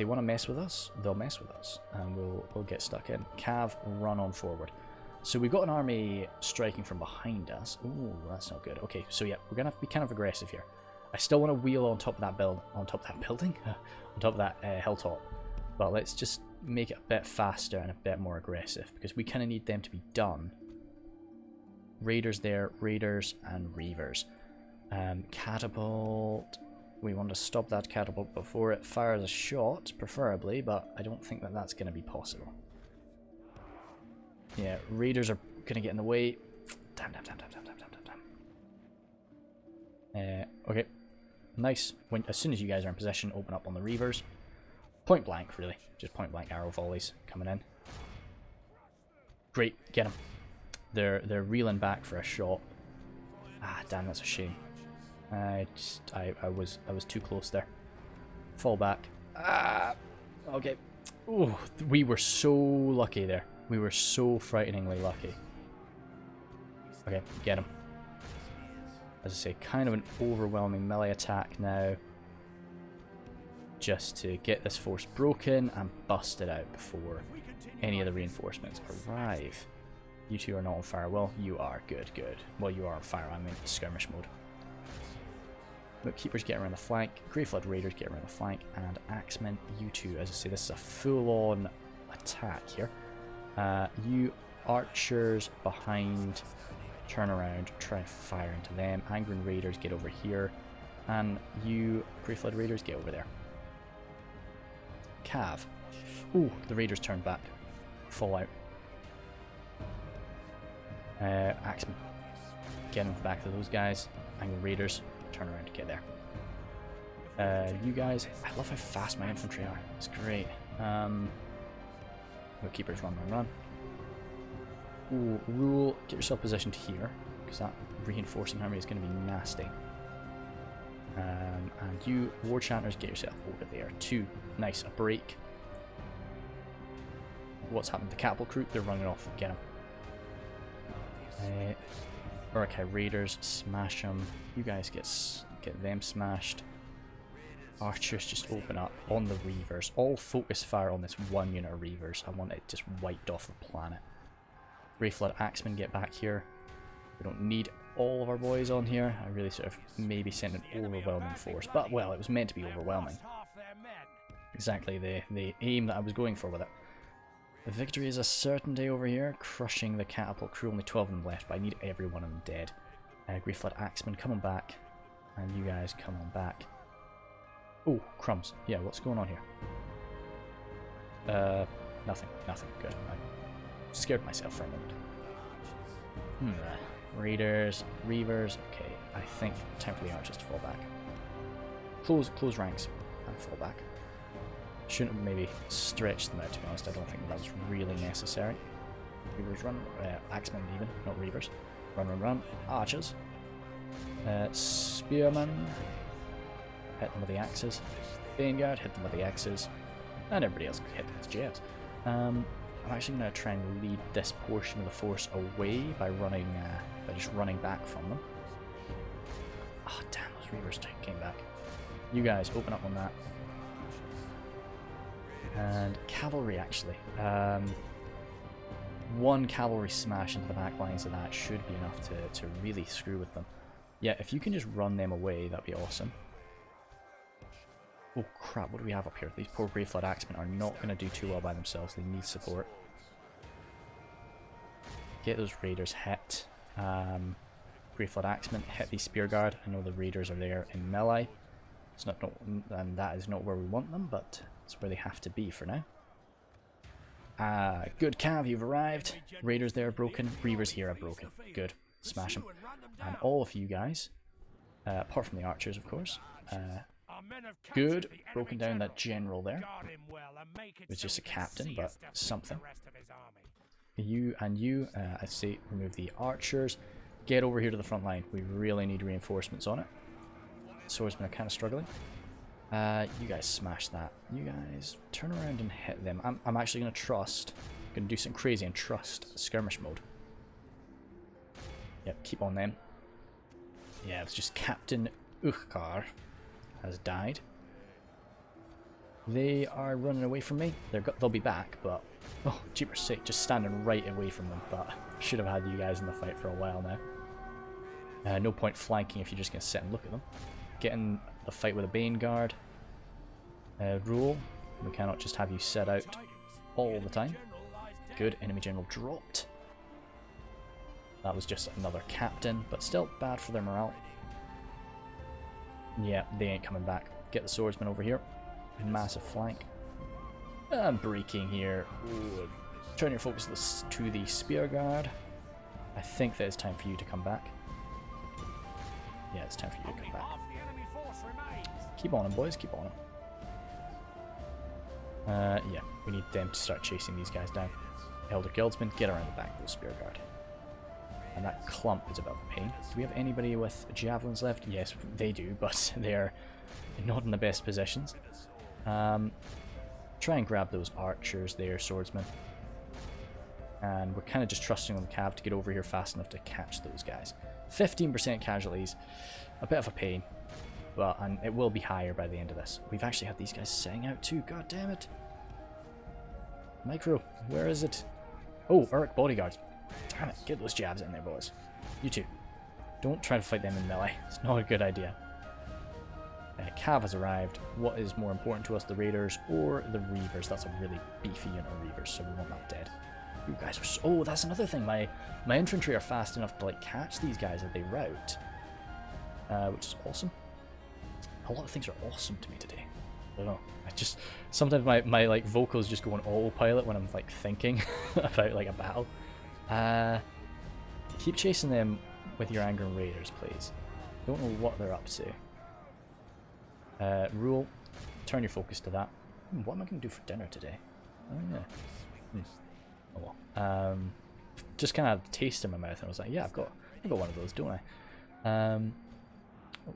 want to mess with us, they'll mess with us, and we'll get stuck in. Cav, run on forward. So we've got an army striking from behind us. Ooh, that's not good. Okay, so yeah, we're gonna have to be kind of aggressive here. I still want to wheel on top of that building, on top of that hilltop, but let's just make it a bit faster and a bit more aggressive, because we kind of need them to be done. Raiders there, raiders and reavers. Catapult. We want to stop that catapult before it fires a shot, preferably, but I don't think that that's going to be possible. Yeah, raiders are going to get in the way. Damn. Okay, nice. As soon as you guys are in position, open up on the reavers. Point blank, really. Just point blank arrow volleys coming in. Great, get them. They're reeling back for a shot. Ah, damn, that's a shame. I was too close there. Fall back. Ah, okay. Ooh, we were so lucky there. We were so frighteningly lucky. Okay, get him. As I say, kind of an overwhelming melee attack now. Just to get this force broken and bust it out before any of the reinforcements arrive. You two are not on fire. Well, you are. Good. Well, you are on fire. I'm in skirmish mode. Moot keepers get around the flank. Grey Flood raiders get around the flank. And axemen, you two. As I say, this is a full-on attack here. You archers behind, turn around, try and fire into them. Angren raiders get over here. And you Grey Flood raiders get over there. Cav. Ooh, the raiders turn back. Fall out. Axemen. Get him back to those guys. And raiders, turn around to get there. You guys, I love how fast my infantry are. It's great. Keepers, run. Ooh, rule, get yourself positioned here, because that reinforcing army is going to be nasty. And you, war chanters, get yourself over there. 2, nice, a break. What's happened to the catapult crew? They're running off. Get them. Urukai raiders, smash them. You guys get them smashed. Archers just open up on the reavers. All focus fire on this one unit of reavers. I want it just wiped off the planet. Grey Flood Axemen get back here. We don't need all of our boys on here. I really sort of maybe sent an overwhelming force. But, well, it was meant to be overwhelming. Exactly the aim that I was going for with it. The victory is a certainty over here. Crushing the catapult crew. Only 12 of them left, but I need every one of them dead. Grey Flood Axemen, come on back. And you guys, come on back. Oh, crumbs. Yeah, what's going on here? Nothing. Good. I scared myself for a moment. Raiders, reavers. Okay, I think time for the archers to fall back. Close ranks and fall back. Shouldn't have maybe stretched them out, to be honest. I don't think that was really necessary. Reavers run. Axemen even, not reavers. Run. Archers. Spearmen. Hit them with the axes. Vanguard, hit them with the axes. And everybody else hit them with jabs. I'm actually going to try and lead this portion of the force away by running, by just running back from them. Oh damn, those reavers came back. You guys, open up on that. And cavalry actually. 1 cavalry smash into the back lines of that should be enough to really screw with them. Yeah, if you can just run them away, that'd be awesome. Oh crap, what do we have up here? These poor Grey Flood Axemen are not going to do too well by themselves. They need support. Get those raiders hit. Grey Flood Axemen, hit the Spear Guard. I know the raiders are there in melee. It's not, and that is not where we want them, but it's where they have to be for now. Good Cav, you've arrived. Raiders there are broken. Reavers here are broken. Good. Smash them. And all of you guys, apart from the archers, of course. Good. Broken down that general there. It was just a captain, but something. You, I say, remove the archers. Get over here to the front line. We really need reinforcements on it. Swordsmen are kind of struggling. You guys smash that. You guys turn around and hit them. I'm actually going to trust. Going to do something crazy and trust skirmish mode. Yep, keep on them. Yeah, it's just Captain Ukhkar has died. They are running away from me. They'll be back, but oh, jeepers sake, just standing right away from them. But should have had you guys in the fight for a while now. No point flanking if you're just going to sit and look at them. Get in the fight with a Bane Guard. Rule. We cannot just have you set out all the time. Good, enemy general dropped. That was just another captain, but still bad for their morale. Yeah, they ain't coming back. Get the swordsman over here. Massive flank. I'm breaking here. Ooh. Turn your focus to the Spear Guard. I think that it's time for you to come back. Yeah, it's time for you to come back. Keep on them, boys. Keep on them. Yeah, we need them to start chasing these guys down. Elder Guildsmen, get around the back of the Spear Guard. And that clump is about the pain. Do we have anybody with javelins left? Yes, they do, but they're not in the best positions. Try and grab those archers there, swordsmen. And we're kind of just trusting on the cav to get over here fast enough to catch those guys. 15% casualties. A bit of a pain. But and it will be higher by the end of this. We've actually had these guys setting out too. God damn it. Micro, where is it? Oh, Uruk bodyguards. Damn it, get those jabs in there, boys. You two. Don't try to fight them in melee. It's not a good idea. Cav has arrived. What is more important to us, the raiders or the reavers? That's a really beefy unit of reavers, so we want that dead. You guys are so... Oh, that's another thing. My infantry are fast enough to like catch these guys as they rout, which is awesome. A lot of things are awesome to me today. I don't know. I just sometimes my like vocals just go on autopilot when I'm like thinking about like a battle. Keep chasing them with your Angron Raiders, please. Don't know what they're up to. Rule. Turn your focus to that. What am I going to do for dinner today? Oh yeah. Oh well. Just kind of taste in my mouth, and I was like, yeah, I've got one of those, don't I?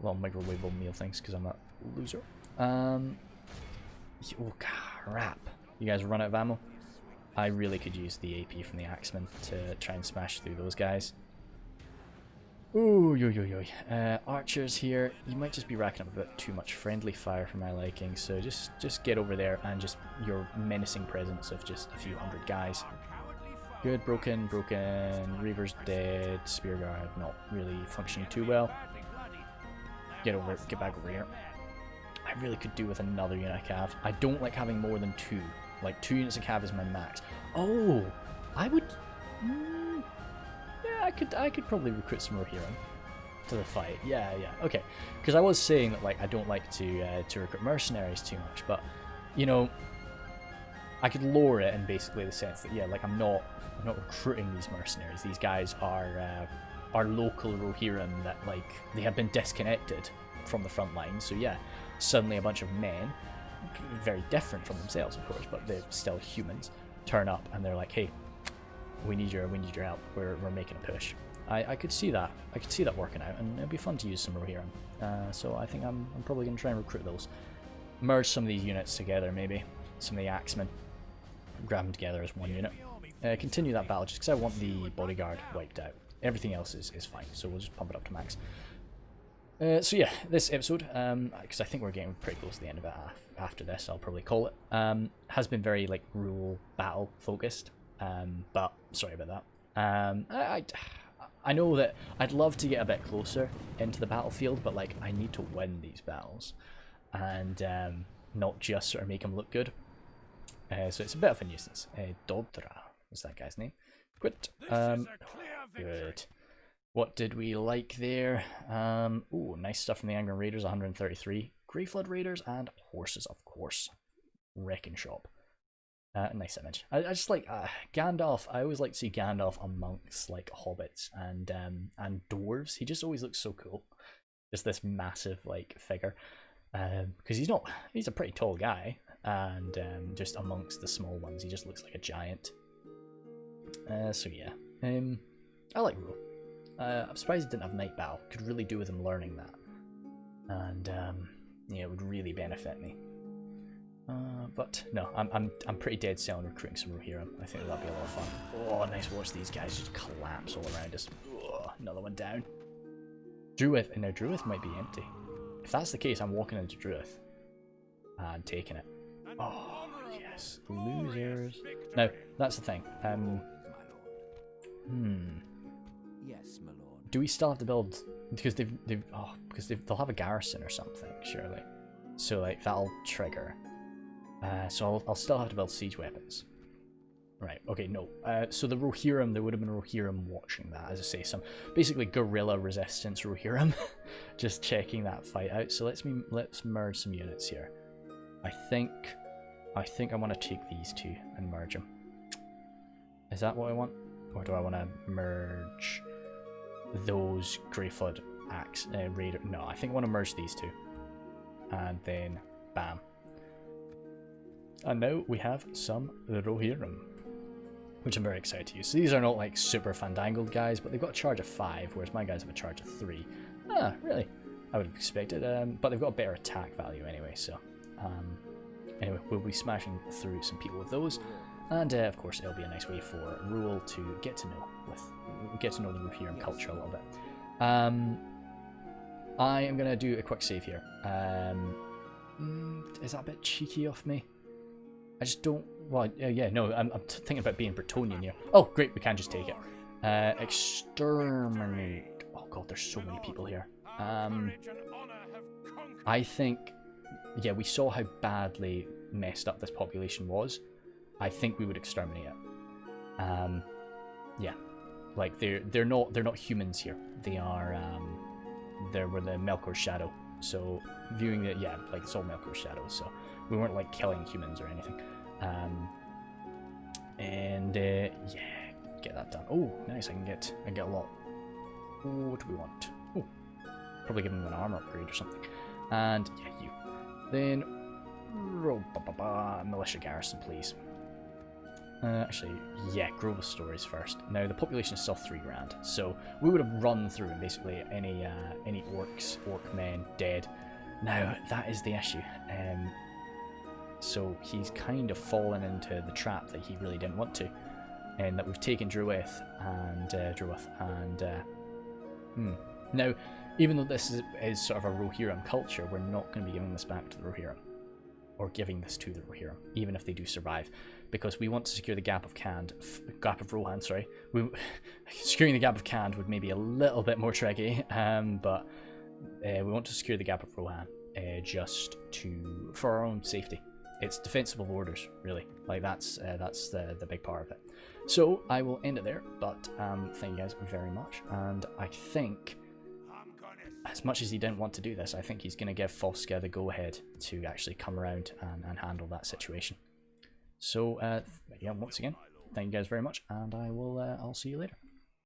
Well, microwavable meal things because I'm a loser. Oh crap! You guys run out of ammo. I really could use the AP from the Axeman to try and smash through those guys. Ooh, yo yo yo. Archers here. You might just be racking up a bit too much friendly fire for my liking. So just get over there and just your menacing presence of just a few hundred guys. Good, broken. Reaver's dead. Spearguard not really functioning too well. Get back over here. I really could do with another unit of cav. I don't like having more than 2. Like 2 units of cav is my max. Oh, I would. Yeah, I could probably recruit some Rohirrim to the fight. Yeah. Okay, because I was saying that like I don't like to recruit mercenaries too much, but you know, I could lower it in basically the sense that yeah, like I'm not recruiting these mercenaries. These guys are local Rohirrim that like they have been disconnected from the front line. So yeah, suddenly a bunch of men, very different from themselves of course, but they're still humans, turn up and they're like, hey, we need your help. We're making a push. I could see that. I could see that working out, and it'd be fun to use some Rohirrim. So I think I'm probably gonna try and recruit those. Merge some of these units together, maybe some of the Axemen. Grab them together as one unit. Continue that battle just because I want the bodyguard wiped out. Everything else is fine, so we'll just pump it up to max. So yeah, this episode, because I think we're getting pretty close to the end of it after this, I'll probably call it, has been very like rule battle focused, but sorry about that. I know that I'd love to get a bit closer into the battlefield, but like I need to win these battles, and not just sort of make them look good. So it's a bit of a nuisance. Dodra was that guy's name. Quit. Good. What did we like there? Ooh, nice stuff from the Angron Raiders, 133. Grey Flood Raiders and horses, of course. Wrecking Shop. Nice image. I just like Gandalf. I always like to see Gandalf amongst like hobbits and dwarves. He just always looks so cool. Just this massive like figure. Because he's a pretty tall guy, and just amongst the small ones, he just looks like a giant. So yeah, I like Rule. I'm surprised it didn't have Night Battle. Could really do with him learning that, and yeah, it would really benefit me. But no, I'm pretty dead set on recruiting some Rohirrim. I think that'd be a lot of fun. Oh, nice watch these guys just collapse all around us. Oh, another one down. Druith, and now Druith might be empty. If that's the case, I'm walking into Druith and taking it. Oh yes, losers. Now that's the thing. Yes, my lord. Do we still have to build because they'll have a garrison or something surely, so like that'll trigger. So I'll still have to build siege weapons. Right, okay, no. So the Rohirrim, there would have been Rohirrim watching that, as I say, some basically guerrilla resistance Rohirrim, just checking that fight out. So let's merge some units here. I think I want to take these two and merge them. Is that what I want, or do I want to merge those Greyflood Raider? No, I think I want to merge these two, and then bam. And now we have some Rohirrim, which I'm very excited to use. So these are not like super fandangled guys, but they've got a charge of 5, whereas my guys have a charge of 3. Ah, really? I would have expected, but they've got a better attack value anyway, so... anyway, we'll be smashing through some people with those, and of course it'll be a nice way for Rule to get to know the Rohirrim culture a little bit. I am going to do a quick save here. Is that a bit cheeky of me? I just don't... Well, yeah, no, I'm thinking about being Bretonian here. Oh, great, we can just take it. Exterminate. Oh god, there's so many people here. I think... Yeah, we saw how badly messed up this population was. I think we would exterminate it. Yeah. Like, they're not humans here. They are, they were the Melkor's Shadow. So, viewing it, yeah, like, it's all Melkor's Shadow, so... We weren't like killing humans or anything. Yeah, get that done. Oh, nice, I can get a lot. what do we want? Oh, probably give him an armor upgrade or something. And yeah, you. Then militia garrison, please. Actually, yeah, Grove of Stories first. Now the population is still 3 grand, so we would have run through basically any orc men dead. Now that is the issue. So he's kind of fallen into the trap that he really didn't want to, and that we've taken Druith and now, even though this is sort of a Rohirrim culture, we're not going to be giving this back to the Rohirrim, or giving this to the Rohirrim, even if they do survive, because we want to secure the Gap of Rohan. Sorry, securing the Gap of Khand would maybe a little bit more tricky, but we want to secure the Gap of Rohan just for our own safety. It's defensible borders, really. Like that's the big part of it. So I will end it there, but thank you guys very much. And I think, as much as he didn't want to do this, I think he's going to give Volska the go-ahead to actually come around and handle that situation. So yeah, once again, thank you guys very much, and I'll see you later.